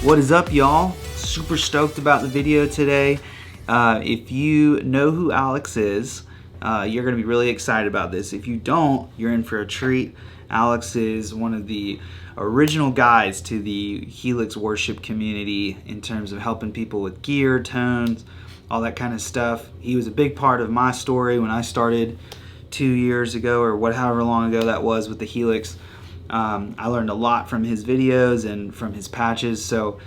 What is up, y'all? Super stoked about the video today. If you know who Alex is, you're going to be really excited about this. If you don't, you're in for a treat. Alex is one of the original guys to the Helix worship community in terms of helping people with gear, tones, all that kind of stuff. He was a big part of my story when I started 2 years ago, or however long ago that was, with the Helix. I learned a lot from his videos and from his patches, so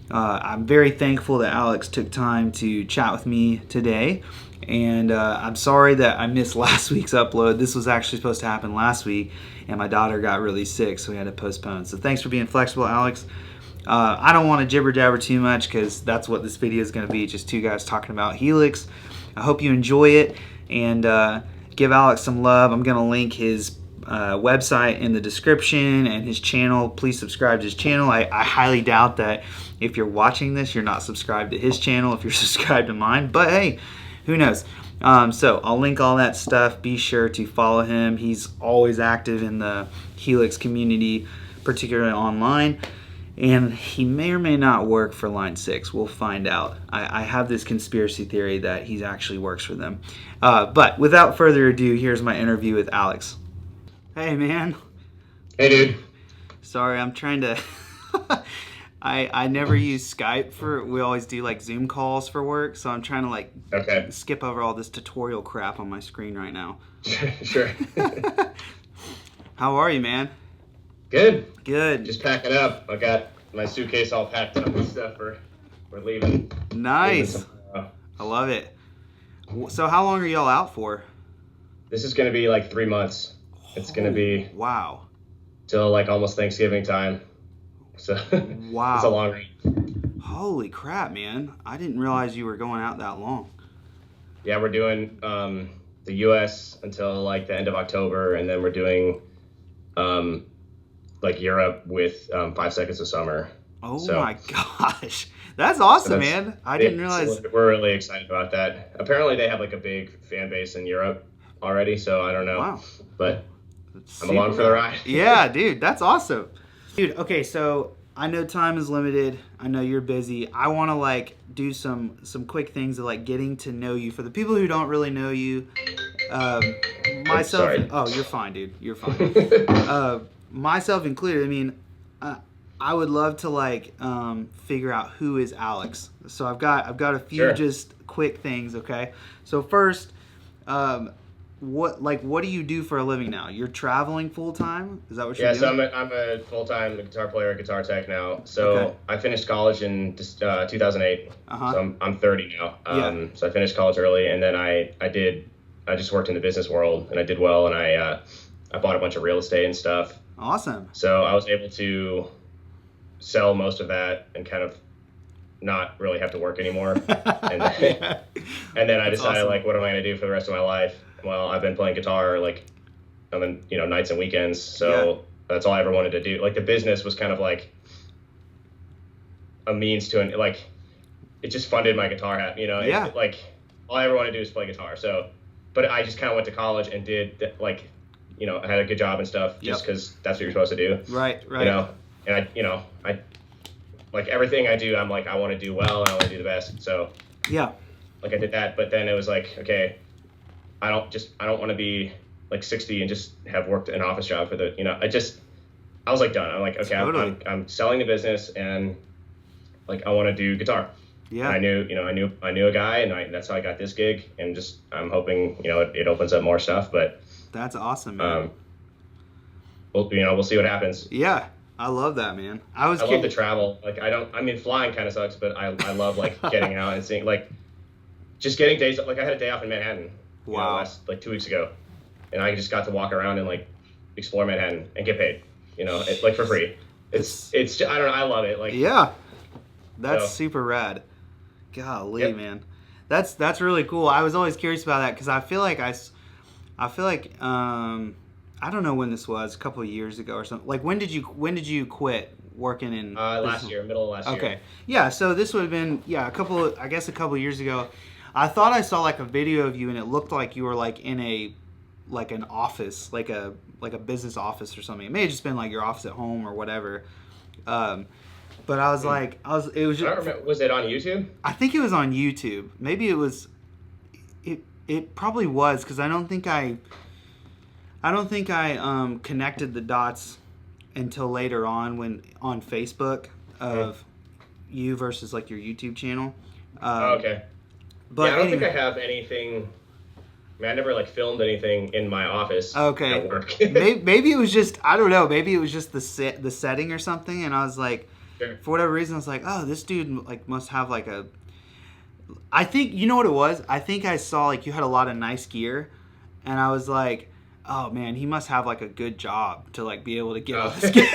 I'm very thankful that Alex took time to chat with me today. And I'm sorry that I missed last week's upload. This was actually supposed to happen last week, and my daughter got really sick, so we had to postpone. So thanks for being flexible, Alex. I don't want to jibber jabber too much because that's what this video is going to be, just two guys talking about Helix. I hope you enjoy it, and give Alex some love. I'm going to link his website in the description and his channel. Please subscribe to his channel. I highly doubt that if you're watching this, you're not subscribed to his channel if you're subscribed to mine, but hey, who knows? So I'll link all that stuff. Be sure to follow him. He's always active in the Helix community, particularly online, and he may or may not work for Line 6. We'll find out. I have this conspiracy theory that he actually works for them. But without further ado, here's my interview with Alex. Hey, man. Hey, dude. Sorry, I'm trying to... I never use Skype we always do like Zoom calls for work, so I'm trying to skip over all this tutorial crap on my screen right now. Sure. How are you, man? Good. Good. Just packing up. I got my suitcase all packed up and stuff. We're leaving. Nice. I love it. So how long are y'all out for? This is going to be like 3 months. It's going to be till like almost Thanksgiving time. So wow. It's a long ride. Holy crap, man. I didn't realize you were going out that long. Yeah, we're doing the U.S. until like the end of October, and then we're doing like Europe with 5 Seconds of Summer. Oh my gosh. That's awesome, man. I didn't realize. So we're really excited about that. Apparently they have like a big fan base in Europe already, so I don't know. Wow. But I'm along for the ride. Yeah, dude, that's awesome. Dude, okay, so I know time is limited. I know you're busy. I want to like do some quick things of like getting to know you. For the people who don't really know you, myself. Sorry. Oh, you're fine, dude. You're fine. Myself included. I mean, I would love to like figure out who is Alex. So I've got a few just quick things. Okay. So first, what do you do for a living now? You're traveling full time? Is that what you're doing? Yeah, so I'm a full-time guitar player, guitar tech now. So I finished college in 2008. So I'm 30 now. So I finished college early, and then I just worked in the business world, and I did well, and I bought a bunch of real estate and stuff. Awesome. So I was able to sell most of that and kind of not really have to work anymore. And then I decided, like, what am I going to do for the rest of my life? Well, I've been playing guitar like on the nights and weekends, so that's all I ever wanted to do. Like the business was kind of like a means to it just funded my guitar like all I ever wanted to do is play guitar. So, but I just kind of went to college and did I had a good job and stuff just because that's what you're supposed to do. Right. And I like everything I do, I'm like, I want to do well and I want to do the best. So like I did that, but then it was like, okay, I don't want to be like 60 and just have worked an office job for I was like done. I'm like, okay, totally. I'm selling the business and like, I want to do guitar. Yeah. And I knew a guy and that's how I got this gig, and just, I'm hoping, it opens up more stuff, but that's awesome, man. We'll see what happens. Yeah. I love that, man. I love to travel. Like flying kind of sucks, but I love like getting out and seeing, like just getting days. Like I had a day off in Manhattan. Wow. Like 2 weeks ago, and I just got to walk around and like explore Manhattan and get paid, like for free. It's just, I don't know. I love it. Like, yeah, that's super rad. Golly, man. That's really cool. I was always curious about that because I feel like I don't know when this was, a couple of years ago or something. Like when did you quit working in last year, middle of last year. Okay. Yeah, so this would have been a couple of years ago. I thought I saw like a video of you, and it looked like you were like in an office, like a business office or something. It may have just been like your office at home or whatever. But I was like, it was I don't just, remember. Was it on YouTube? I think it was on YouTube. Maybe it was, it probably was, because I don't think I connected the dots until later on on Facebook of you versus like your YouTube channel. Okay. But yeah, I don't anyway, think I have anything. I mean, I never like filmed anything in my office okay. at work. maybe it was just, I don't know. Maybe it was just the setting or something, and I was like, Sure. for whatever reason, I was like, oh, this dude like must have like a. I think you know what it was. I think I saw like you had a lot of nice gear, and I was like, oh man, he must have like a good job to like be able to get all this gear.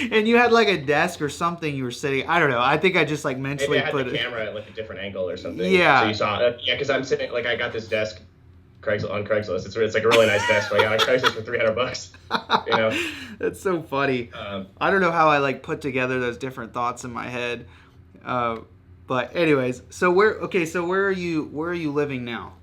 And you had like a desk or something you were sitting. I don't know. I think I just like mentally Maybe I had put the it. camera at like a different angle or something. Yeah. So you saw it. Yeah, because I'm sitting like I got this desk, on Craigslist. It's like a really nice desk. But I got on Craigslist for $300. You know. That's so funny. I don't know how I like put together those different thoughts in my head. But anyways, so where are you living now?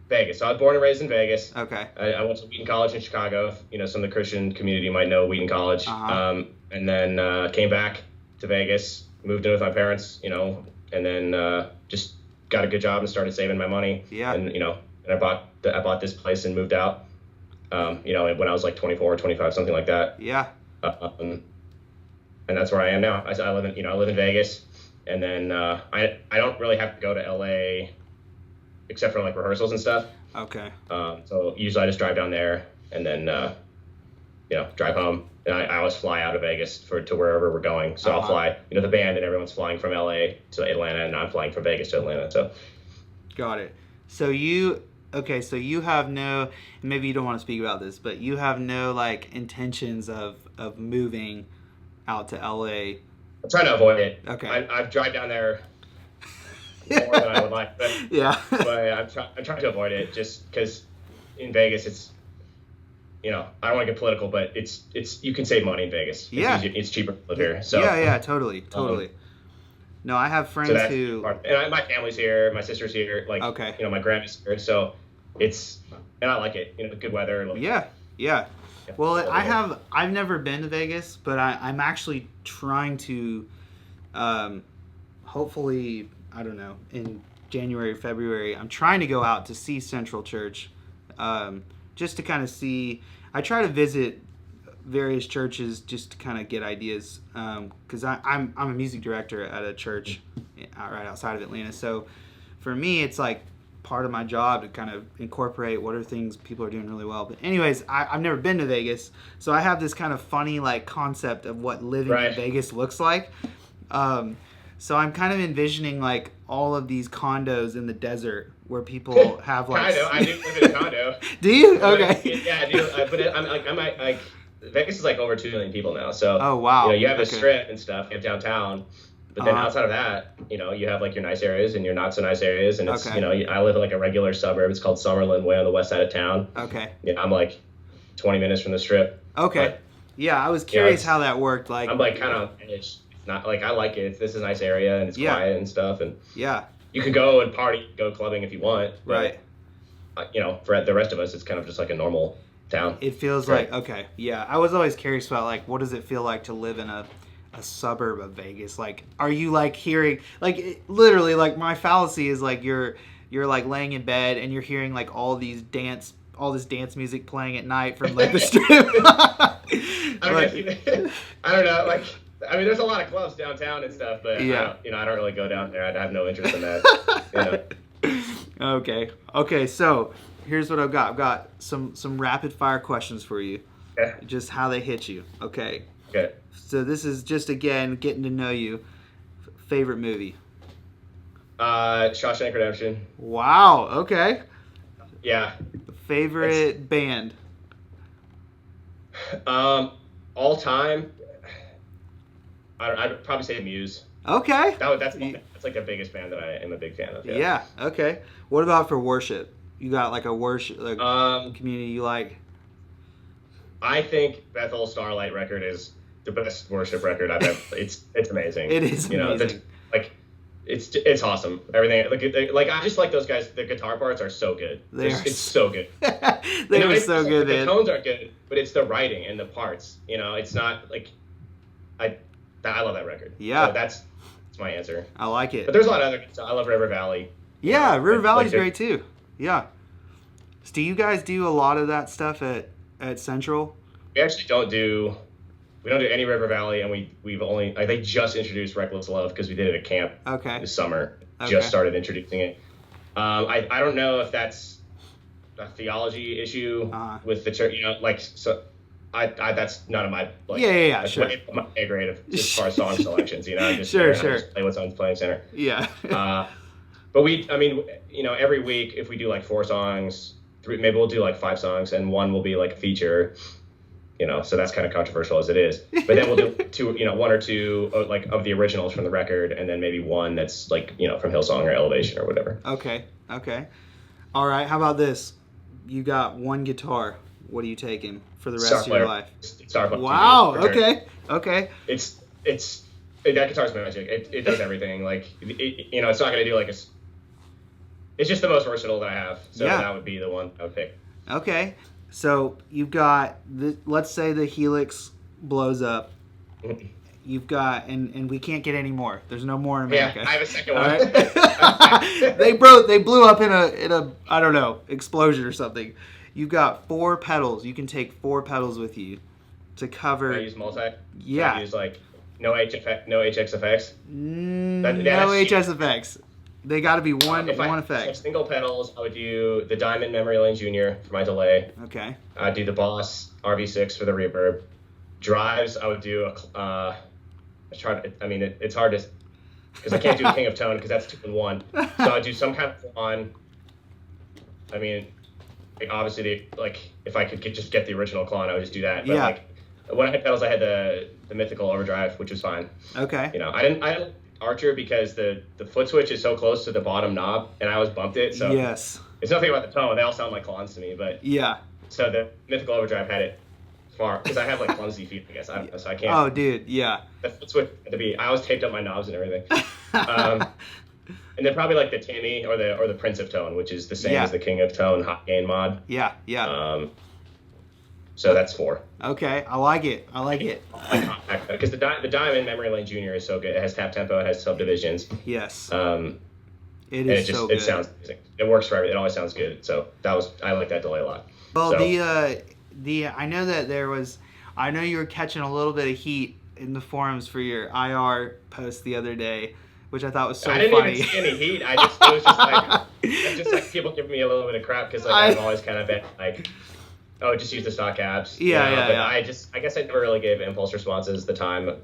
Vegas. So I was born and raised in Vegas. Okay. I went to Wheaton College in Chicago. You know, some of the Christian community might know Wheaton College. Uh-huh. And then came back to Vegas, moved in with my parents, you know, and then just got a good job and started saving my money. Yeah. And, you know, and I bought this place and moved out, you know, when I was like 24 or 25, something like that. Yeah. And that's where I am now. I live in Vegas. And then I don't really have to go to LA except for like rehearsals and stuff. Okay. So usually I just drive down there and then, you know, drive home. And I always fly out of Vegas to wherever we're going. So I'll fly, you know, the band and everyone's flying from LA to Atlanta and I'm flying from Vegas to Atlanta. So. Got it. So you have no, maybe you don't want to speak about this, but you have no like intentions of moving out to LA. I'm trying to avoid it. Okay. I've driven down there more than I would like, but yeah. but I'm trying to avoid it just because in Vegas it's, you know, I don't want to get political, but it's you can save money in Vegas. It's cheaper to live here. So yeah, totally. No, I have friends who and my family's here, my sister's here, like you know, my grandma's here, so and I like it, you know, good weather. Like, yeah. Well, I've never been to Vegas, but I'm actually trying to, hopefully, I don't know, in January, February, I'm trying to go out to see Central Church, just to kind of see. I try to visit various churches just to kind of get ideas, because I'm a music director at a church right outside of Atlanta. So for me, it's like part of my job to kind of incorporate what are things people are doing really well. But anyways, I've never been to Vegas, so I have this kind of funny like concept of what living in Vegas looks like. So I'm kind of envisioning like all of these condos in the desert where people have like. I do live in a condo. Do you? Okay. Yeah, I do. But I'm like Vegas is like over 2 million people now. So. Oh wow. You know, you have a strip and stuff. You have downtown. But then outside of that, you know, you have like your nice areas and your not so nice areas, and it's you know, I live in like a regular suburb. It's called Summerlin, way on the west side of town. Okay. Yeah, I'm like 20 minutes from the strip. Okay. But, yeah, I was curious how that worked. Like I'm like kind of it's not like I like it. This is a nice area and it's quiet and stuff, and you can go and party, go clubbing if you want. But, you know, for the rest of us, it's kind of just like a normal town. It feels like I was always curious about like what does it feel like to live in a suburb of Vegas. Like, are you like hearing like literally like my fallacy is like you're like laying in bed and you're hearing like all this dance music playing at night from like the strip. I don't know. Like, I mean, there's a lot of clubs downtown and stuff, but I don't really go down there. I have no interest in that. You know? Okay. So here's what I've got. I've got some rapid fire questions for you. Yeah. Just how they hit you. Okay. Okay. So this is just, again, getting to know you. Favorite movie? Shawshank Redemption. Wow, okay. Yeah. Favorite band? All time, I'd probably say Muse. Okay. That's like the biggest band that I am a big fan of. Yeah, okay. What about for worship? You got like a worship community you like? I think Bethel Starlight record is the best worship record I've ever. It's amazing. It is amazing. It's awesome. Everything like I just like those guys. The guitar parts are so good. It's so good. They are so good. The tones are good, but it's the writing and the parts. You know, it's not like I love that record. Yeah. So that's my answer. I like it. But there's a lot of other stuff. I love River Valley. Yeah, River Valley's like, great too. Yeah. So do you guys do a lot of that stuff at Central? We actually don't do any River Valley, and we've only they just introduced Reckless Love because we did it at camp this summer. Okay. Just started introducing it. I don't know if that's a theology issue with the church, so I that's none of my that's sure. My pay grade as far as song selections, I just play what's on playing center. Yeah. But every week if we do like 4 songs, 3, maybe we'll do like 5 songs, and one will be like a feature, so that's kind of controversial as it is. But then we'll do 2, 1 or 2 like of the originals from the record, and then maybe one that's like from Hillsong or Elevation or whatever. Okay. All right. How about this? You got one guitar. What are you taking for the rest of your life? Wow. Okay. It's that guitar's magic. It does everything. Like it's not gonna do like it's just the most versatile that I have. So that would be the one I would pick. Okay. So you've got let's say the Helix blows up. You've got and we can't get any more. There's no more in America. Yeah, I have a second one. Right? They blew up in a I don't know, explosion or something. You've got 4 pedals. You can take 4 pedals with you to cover. Can I use multi? Yeah. Can I use like no HX effects. No HS effects. They got to be one effect. Like single pedals, I would do the Diamond Memory Lane Junior for my delay. Okay. I'd do the Boss RV6 for the reverb. Drives, I would do it's hard to, because I can't do King of Tone because that's 2 in 1. So I'd do some kind of one. Obviously, if I could just get the original Klon, I would just do that. But when I had pedals, I had the Mythical Overdrive, which was fine. Okay. I didn't Archer because the foot switch is so close to the bottom knob, and I always bumped it. So yes, it's nothing about the tone. They all sound like Klons to me, but So the Mythical Overdrive had it far because I have like clumsy feet, I guess. So I can't. Oh, dude, yeah. The foot switch had to be. I always taped up my knobs and everything. And then probably like the Timmy or the Prince of Tone, which is the same as the King of Tone hot gain mod. Yeah. So that's 4. Okay, I like it. Because the Diamond Memory Lane Junior is so good. It has tap tempo, it has subdivisions. Yes. It is so good. It sounds amazing. It works for everything. It always sounds good. So I like that delay a lot. Well, I know that I know you were catching a little bit of heat in the forums for your IR post the other day, which I thought was so funny. I didn't even see any heat. It was just like people giving me a little bit of crap because I've always kind of been like, just use the stock apps. Yeah. I guess I never really gave impulse responses the time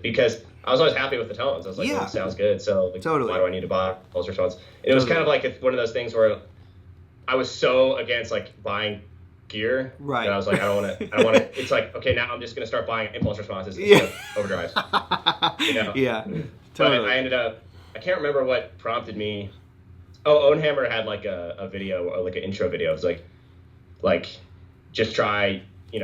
because I was always happy with the tones. I was like, it sounds good. So totally. Why do I need to buy impulse response? And it was kind of like one of those things where I was so against like buying gear. Right. And I was like, I don't want to. It's like, okay, now I'm just gonna start buying impulse responses instead of overdrives. Yeah. Totally. But I ended up. I can't remember what prompted me. Oh, Owenhammer had like a video or like an intro video. It was like just try, in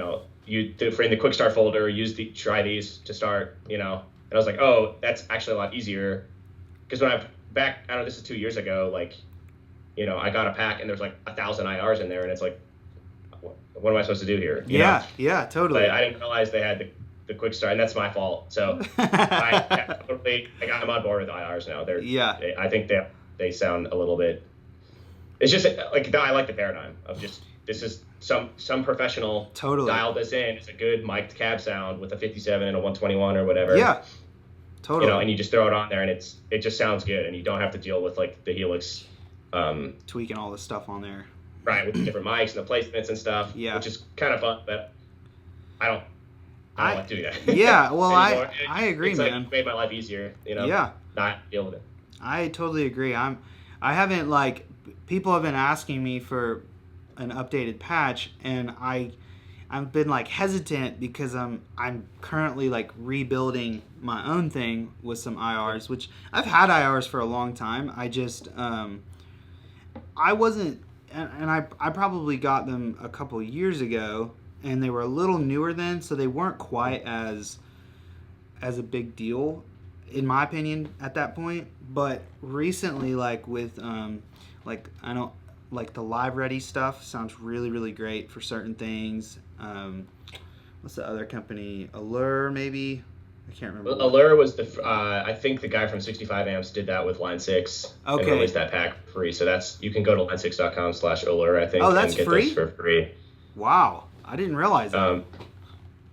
the quick start folder, try these to start, And I was like, oh, that's actually a lot easier. Because when this is 2 years ago, I got a pack and there's like 1,000 IRs in there, and it's like, what am I supposed to do here? Yeah, totally. But I didn't realize they had the quick start, and that's my fault. So I got them on board with IRs now. I think they sound a little bit. It's just I like the paradigm of just this is some professional dialed this in. It's a good mic'd cab sound with a 57 and a 121 or whatever. Yeah, totally. And you just throw it on there, and it just sounds good, and you don't have to deal with like the Helix. Tweaking all the stuff on there. Right, with the different mics and the placements and stuff. Yeah. Which is kind of fun, but I don't want to do that. Yeah, well, I agree, it's man. Like made my life easier, not deal with it. I totally agree. I haven't people have been asking me for an updated patch, and I've been hesitant because I'm currently rebuilding my own thing with some IRs, which I've had IRs for a long time. I just I wasn't, and I probably got them a couple years ago, and they were a little newer then, so they weren't quite as a big deal, in my opinion, at that point. But recently, with the Live Ready stuff sounds really, really great for certain things. What's the other company? Allure, maybe? I can't remember. Allure was I think the guy from 65 amps did that with Line 6 and Okay. released that pack for free. So you can go to line6.com/Allure, I think, that's and get free? those for free. Wow, I didn't realize that.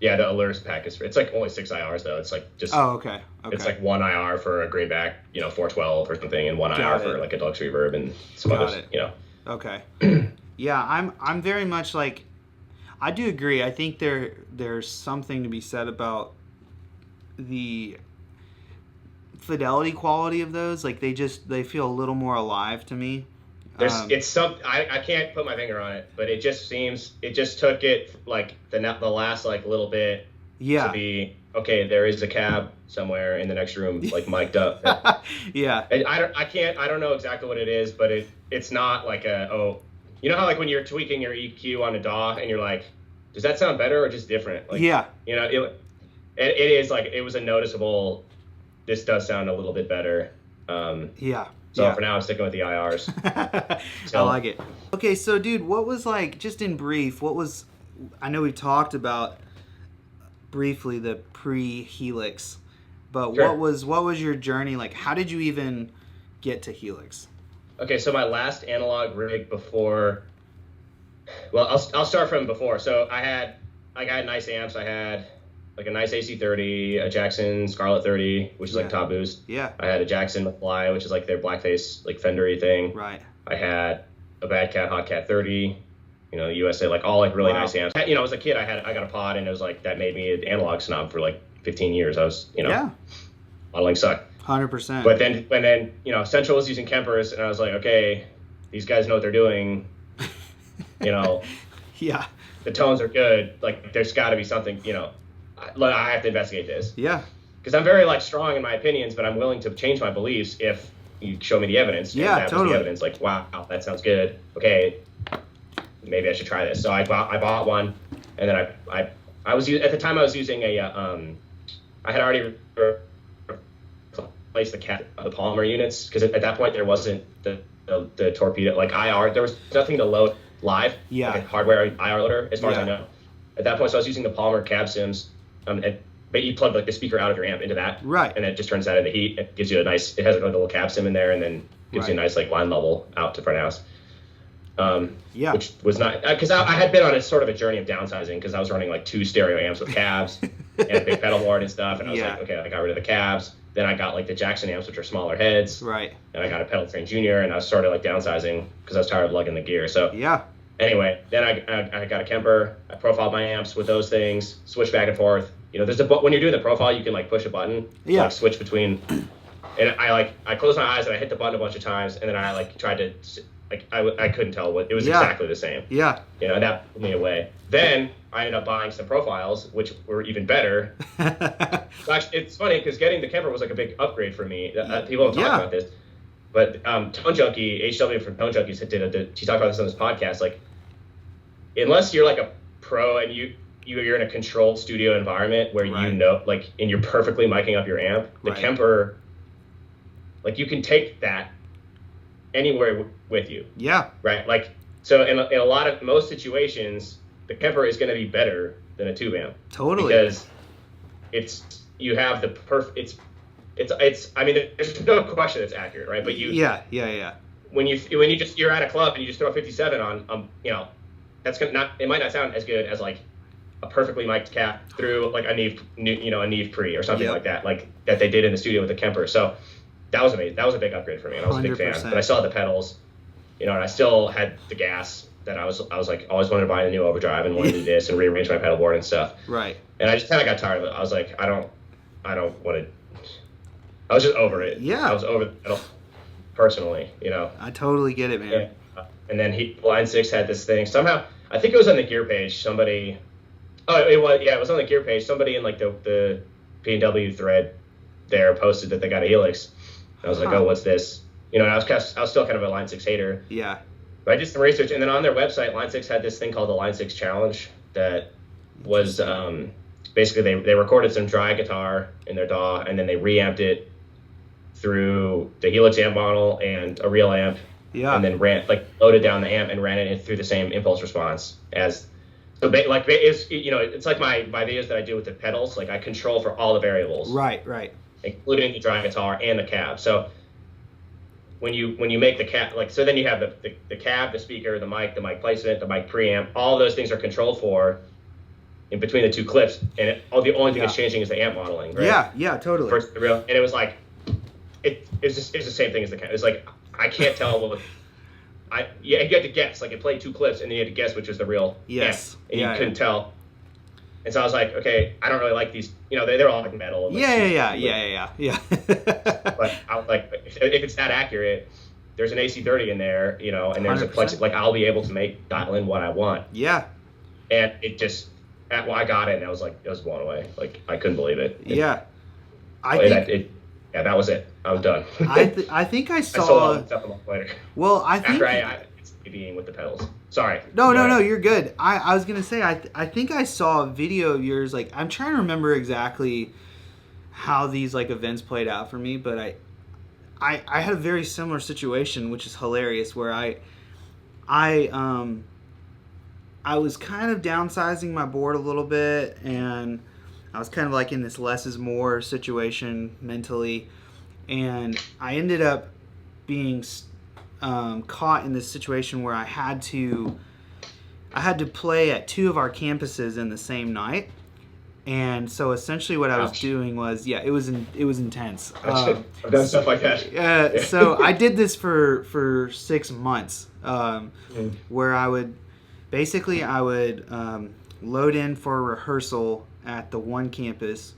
Yeah, the Allure's pack is free. It's like only 6 IRs though. It's like just. Oh, okay. It's like 1 IR for a greenback, 412 or something, and 1 IR for like a deluxe reverb and some others, Okay. Yeah, I'm very much like, I do agree. I think there's something to be said about the fidelity quality of those. Like they feel a little more alive to me. I can't put my finger on it, but it just took it like the last like little bit to be okay. There is a cab somewhere in the next room, like mic'd up. Yeah. I don't know exactly what it is, but it's not like how like when you're tweaking your EQ on a DAW and you're like, does that sound better or just different? Like, it is like, it was a noticeable, this does sound a little bit better. So for now, I'm sticking with the IRs. I like it. Okay, so dude, what was like, just in brief, I know we talked about briefly the pre-Helix, but sure. what was your journey like? How did you even get to Helix? Okay, so my last analog rig before, well, I'll start from before. So I had nice amps. I had like a nice AC30, a Jackson Scarlett 30, which is like top boost. Yeah. I had a Jackson McFly, which is like their blackface, like Fendery thing. Right. I had a Bad Cat Hot Cat 30, USA, like all like really nice amps. As a kid, I got a pod, and it was like that made me an analog snob for like 15 years. I was, modeling sucked. 100%. But then, Central was using Kempers, and I was like, okay, these guys know what they're doing. Yeah. The tones are good. Like, there's got to be something, I have to investigate this. Yeah. Because I'm very, like, strong in my opinions, but I'm willing to change my beliefs if you show me the evidence. Yeah, and that totally. was the evidence. Like, wow, that sounds good. Okay, maybe I should try this. So I bought one, and then I was at the time I was using I had already replaced the polymer units, because at that point there wasn't the torpedo, like IR, there was nothing to load live, like a hardware IR loader, as far as I know. At that point, so I was using the polymer cab sims, but you plug like the speaker out of your amp into that, right? And it just turns that into heat. It gives you it has like a little cab sim in there, and then gives you a nice like line level out to front house. Which was not, because I had been on a sort of a journey of downsizing, because I was running like 2 stereo amps with cabs and a big pedal board and stuff, and I was like, okay, I got rid of the cabs. Then I got like the Jackson amps, which are smaller heads, right? And I got a Pedal Train Junior, and I was sort of like downsizing because I was tired of lugging the gear. So anyway, then I got a Kemper. I profiled my amps with those things, switched back and forth. There's when you're doing the profile, you can like push a button, like switch between. And I closed my eyes and I hit the button a bunch of times, and then I like tried to, like I couldn't tell what it was exactly the same. Yeah. And that blew me away. Then I ended up buying some profiles, which were even better. Actually, it's funny because getting the Kemper was like a big upgrade for me. People don't talk about this, but Tone Junkie, HW from Tone Junkies, he talked about this on his podcast. Like, unless you're like a pro and you're in a controlled studio environment where and you're perfectly miking up your amp, the Kemper, like you can take that anywhere with you. Yeah. Right. Like, so in most situations, the Kemper is going to be better than a tube amp. Totally. Because you have the it's I mean, there's no question it's accurate, right? But when you're at a club and you just throw a 57 on, that's it might not sound as good as like a perfectly mic'd cap through like a Neve pre or something like that, like that they did in the studio with the Kemper. So that was amazing. That was a big upgrade for me, and I was a big fan. But I still had the pedals, and I still had the gas that I was like always wanted to buy a new overdrive and wanted to do this and rearrange my pedal board and stuff. Right. And I just kind of got tired of it. I was like, I don't want to. I was just over it. Yeah. I was over the pedal personally, I totally get it, man. And then Line 6 had this thing somehow. I think it was on the gear page. Somebody. Oh, it was on the gear page. Somebody in like the P&W thread there posted that they got a Helix. I was like, oh, what's this? I was still kind of a Line 6 hater. Yeah. But I did some research, and then on their website, Line 6 had this thing called the Line 6 Challenge that was basically they recorded some dry guitar in their DAW, and then they reamped it through the Helix amp model and a real amp, and then loaded down the amp and ran it through the same impulse response as. So it's like my videos that I do with the pedals. Like I control for all the variables, Right, right. including the dry guitar and the cab. So when you make the cab, like, so then you have the cab, the speaker, the mic placement, the mic preamp. All those things are controlled for in between the two clips, and the only thing that's changing is the amp modeling, right? Yeah, totally. And it was like it's the same thing as the cab. It's like I can't tell what. You had to guess. Like it played two clips, and then you had to guess which was the real amp, and you couldn't tell. And so I was like, okay, I don't really like these. They're all like metal. And Yeah. But I was like, if it's that accurate, there's an AC30 in there, and there's 100%. A Plex. Like I'll be able to dial in what I want. Yeah. And it just, I got it, and I was like, I was blown away. Like I couldn't believe it. Yeah. That was it. I was done. I think I saw. I sold all the stuff a month later. Well, I think after it's being with the pedals. Sorry. No, you're good. I was gonna say I think I saw a video of yours. Like I'm trying to remember exactly how these like events played out for me, but I had a very similar situation, which is hilarious, where I was kind of downsizing my board a little bit, and I was kind of like in this less is more situation mentally, and I ended up being caught in this situation where I had to play at two of our campuses in the same night. And so essentially what I was doing was, it was intense. I've done stuff like that. So I did this for 6 months, where I would load in for a rehearsal at the one campus.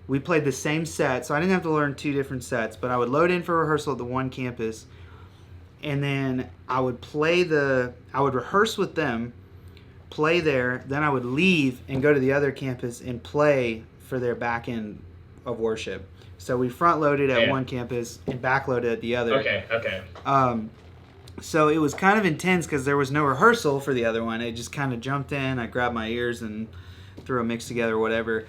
We played the same set, so I didn't have to learn 2 different sets, but I would load in for rehearsal at the one campus, and then I would rehearse with them, play there, then I would leave and go to the other campus and play for their back end of worship. So we front loaded at one campus and back loaded at the other. Okay. So it was kind of intense because there was no rehearsal for the other one. I just kind of jumped in, I grabbed my ears and threw a mix together or whatever.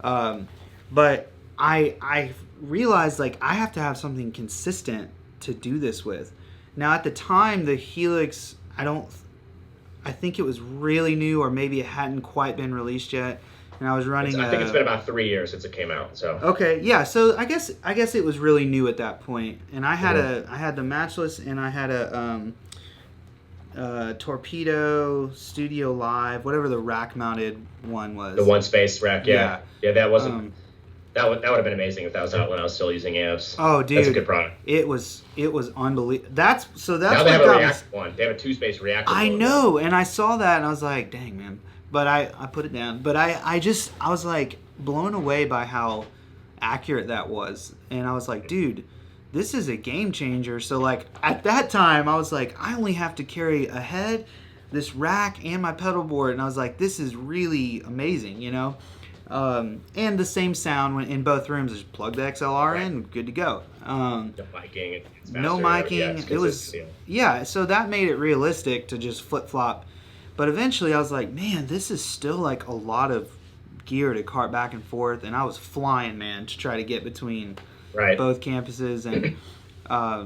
But I realized like I have to have something consistent to do this with. Now at the time the Helix, I think it was really new, or maybe it hadn't quite been released yet. And I was running. I think it's been about 3 years since it came out. So okay, yeah. So I guess it was really new at that point. And I had I had the Matchless, and I had a Torpedo Studio Live, whatever the rack mounted one was. The one space rack, yeah. That wasn't. That would have been amazing if that was out when I was still using amps. Oh, dude, that's a good product. It was unbelievable. That's now they have a reactive one. They have a 2-space reactive. I know, and I saw that, and I was like, dang, man. But I put it down. But I was like blown away by how accurate that was, and I was like, dude, this is a game changer. So like at that time, I was like, I only have to carry a head, this rack, and my pedal board, and I was like, this is really amazing, and the same sound in both rooms. Just plug the XLR in, good to go. No miking. It's faster, no miking. It was so that made it realistic to just flip flop. But eventually, I was like, man, this is still like a lot of gear to cart back and forth, and I was flying, man, to try to get between both campuses, and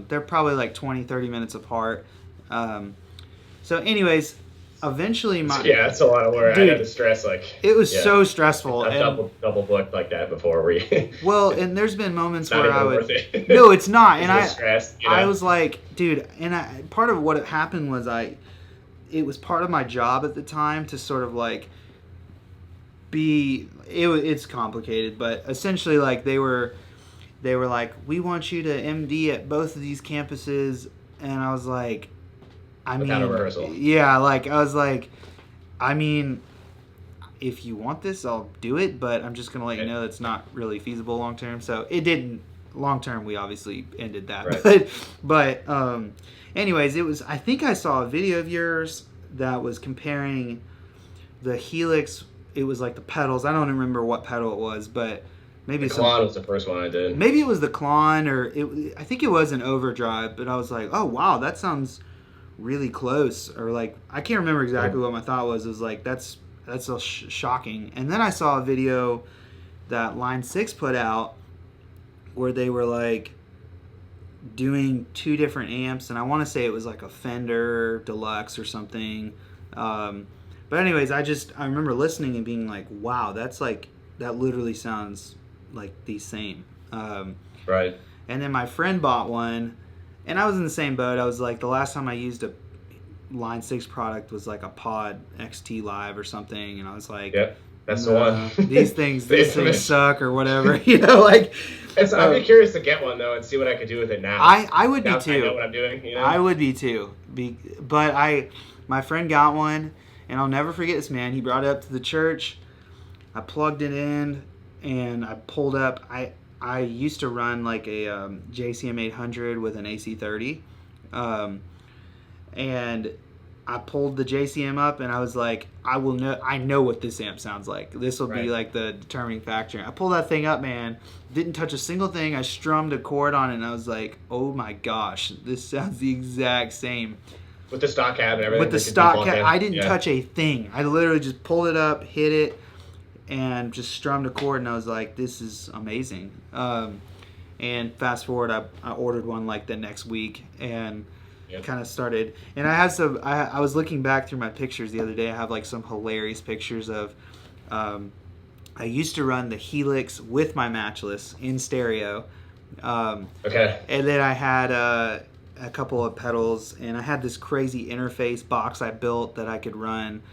they're probably like 20-30 minutes apart. So, anyways. Eventually, that's a lot of work. I had to stress it was so stressful. I've double booked like that before. Well, and there's been moments where I would. No, it's not, and stressed, I was like, dude, and part of what happened was it was part of my job at the time to sort of like it's complicated, but essentially like they were like, we want you to MD at both of these campuses, and I was like. Without a rehearsal. Yeah, like I was like, if you want this, I'll do it, but I'm just gonna let you know that's not really feasible long term. So it didn't long term. We obviously ended that, but anyways, it was. I think I saw a video of yours that was comparing the Helix. It was like the pedals. I don't remember what pedal it was, but maybe the Klon was the first one I did. Maybe it was the Klon, or I think it was an Overdrive. But I was like, oh wow, that sounds really close, or like I can't remember exactly what my thought was. It was like that's so shocking. And then I saw a video that Line 6 put out where they were like doing 2 different amps, and I want to say it was like a Fender Deluxe or something, But anyways, I remember listening and being like, wow, that literally sounds like the same. Right. And then my friend bought one, and I was in the same boat. I was like, the last time I used a Line 6 product was like a Pod XT Live or something, and I was like, yep, that's the one. these things suck or whatever, like. I'd be curious to get one though and see what I could do with it now. I would now be too. I know what I'm doing. I would be too. But my friend got one, and I'll never forget this, man. He brought it up to the church. I plugged it in, and I pulled up. I used to run like a JCM 800 with an AC30, and I pulled the JCM up, and I was like, I know what this amp sounds like. This will be like the determining factor. I pulled that thing up, man. Didn't touch a single thing. I strummed a chord on it, and I was like, oh my gosh, this sounds the exact same. With the stock cab and everything. With the stock cab, I didn't touch a thing. I literally just pulled it up, hit it, and just strummed a chord, and I was like, this is amazing. And fast forward, I ordered one like the next week, and kind of started. And I have some. I was looking back through my pictures the other day. I have like some hilarious pictures of. I used to run the Helix with my matchless in stereo. Okay. And then I had a couple of pedals, and I had this crazy interface box I built that I could run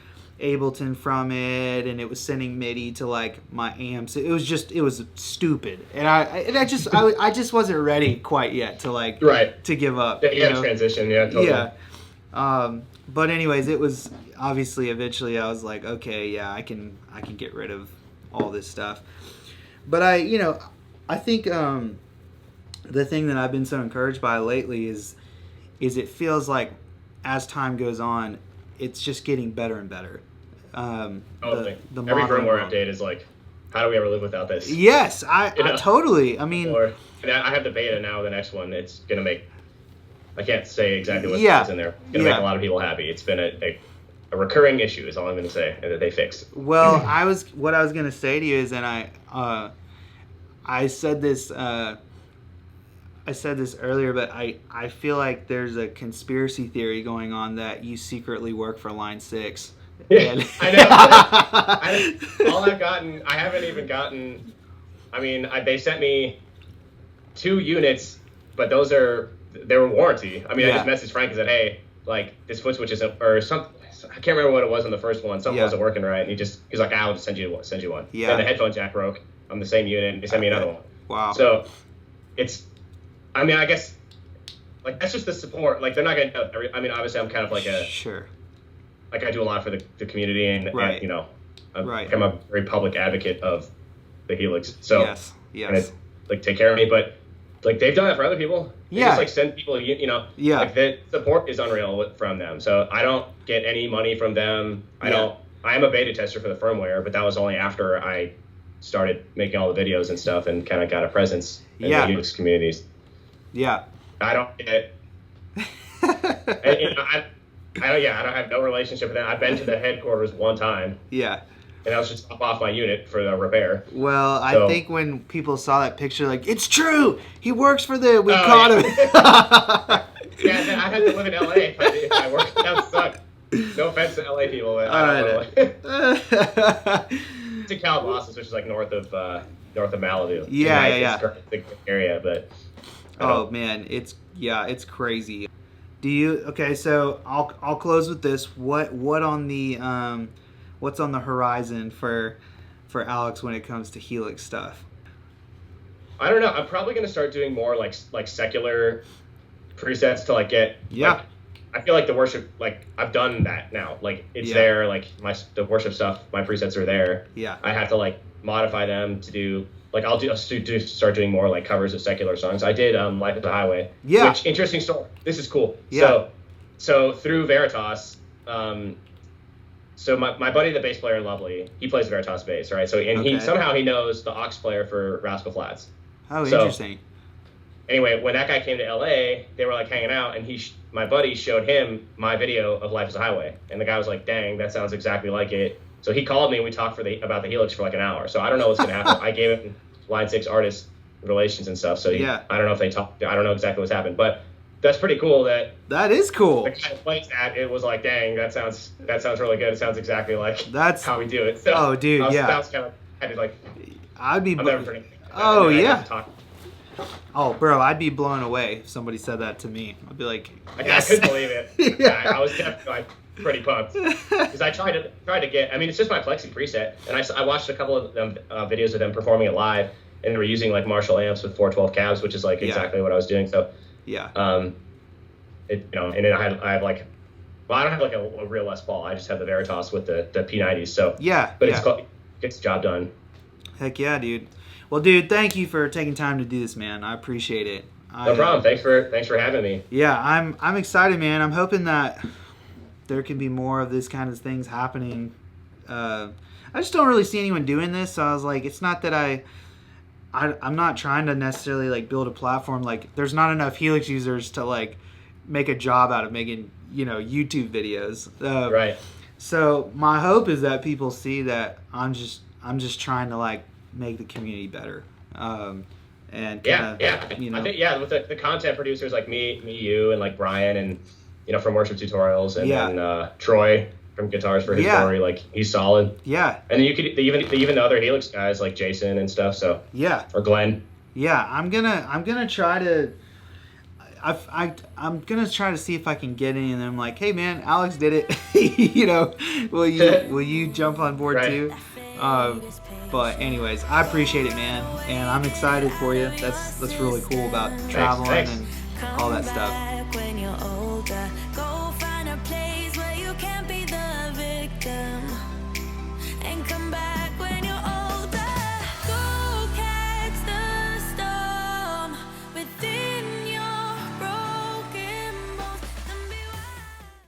Ableton from it, and it was sending MIDI to like my amps. It was stupid, and I just wasn't ready quite yet to like to give up. Yeah, you got to transition, totally. Yeah. But anyways, it was obviously eventually I was like, okay, yeah, I can get rid of all this stuff. But I think the thing that I've been so encouraged by lately is it feels like as time goes on, it's just getting better and better. Totally. Every firmware update is like, how do we ever live without this? Yes, I totally. I mean, I have the beta now. The next one, it's gonna make. I can't say exactly what's in there. It's gonna make a lot of people happy. It's been a recurring issue, is all I'm gonna say, and that they fixed. Well, what I was gonna say to you is, and I said this. I said this earlier, but I feel like there's a conspiracy theory going on that you secretly work for Line 6. Yeah, I know. I haven't even gotten. I mean, they sent me 2 units, but they were warranty. I mean, I just messaged Frank and said, hey, like this foot switch isn't, or something. I can't remember what it was on the first one. Something wasn't working right, and he's like, I'll just send you one. Yeah. And the headphone jack broke on the same unit, and he sent me another one. Wow. So it's. I mean, I guess, like, that's just the support. Like, they're not going to, I mean, obviously, I'm kind of like Sure. Like, I do a lot for the community, and I'm a very public advocate of the Helix. So, yes. And like, take care of me. But, like, they've done that for other people. They just, like, send people, like, the support is unreal from them. So, I don't get any money from them. I am a beta tester for the firmware, but that was only after I started making all the videos and stuff and kind of got a presence in the Helix communities. Yeah. I don't get. I don't have no relationship with them. I've been to the headquarters one time. Yeah. And I was just off my unit for the repair. Well, I think when people saw that picture, like, it's true, he works for them. We caught him. Yeah, I had to live in LA if I worked. That would suck. No offense to LA people, but it's in Calabasas, which is like north of Malibu. Yeah. It's a big area, but. Oh man, it's crazy. Do you so I'll close with this. What on the what's on the horizon for Alex when it comes to Helix stuff? I don't know. I'm probably gonna start doing more like secular presets to like get like, I feel like the worship, like I've done that now. Like it's there, like the worship stuff, my presets are there. Yeah. I have to like modify them to do. Like I'll start doing more like covers of secular songs. I did Life is a Highway. Yeah. Which interesting story. This is cool. Yeah. So through Veritas, so my buddy, the bass player in Lovely, he plays Veritas bass, right? So he somehow he knows the aux player for Rascal Flatts. Oh, interesting. Anyway, when that guy came to LA, they were like hanging out, and my buddy showed him my video of Life is a Highway, and the guy was like, "Dang, that sounds exactly like it." So he called me and we talked about the Helix for like an hour. So I don't know what's gonna happen. I gave him Line 6 artist relations and stuff. So I don't know if they talked. I don't know exactly what's happened, but that's pretty cool that That is cool. the guy who plays that, it was like, dang, that sounds really good. It sounds exactly like That's how we do it. So oh, dude, yeah. That was kind of, I had to like, I'd be. I'm never forgetting that. Oh, And then I yeah. got to talk. Oh, bro, I'd be blown away if somebody said that to me. I'd be like, yes. I couldn't believe it. Yeah. I was definitely like pretty pumped because I tried to get. I mean, it's just my Plexi preset, and I watched a couple of them videos of them performing it live, and they were using like Marshall amps with 412 cabs, which is like exactly what I was doing. So yeah, and then I have like, well, I don't have like a real Les Paul. I just have the Veritas with the P90s. So yeah, but it gets the job done. Heck yeah, dude. Well, dude, thank you for taking time to do this, man. I appreciate it. No problem. Thanks for having me. Yeah, I'm excited, man. I'm hoping that there can be more of this kind of things happening. I just don't really see anyone doing this, so I was like, it's not that I'm not trying to necessarily like build a platform. Like, there's not enough Helix users to like make a job out of making YouTube videos. Right. So my hope is that people see that I'm just trying to like make the community better. And kinda, I think with the content producers like me, you, and like Brian, and from Worship Tutorials, and then Troy from Guitars for His Glory, like he's solid. Yeah. And then you could even the other Helix guys like Jason and stuff. So or Glenn. Yeah, I'm gonna try to. I'm gonna try to see if I can get any of them. Like, hey man, Alex did it. Will you jump on board too? But anyways, I appreciate it, man, and I'm excited for you. That's really cool about traveling and all that stuff.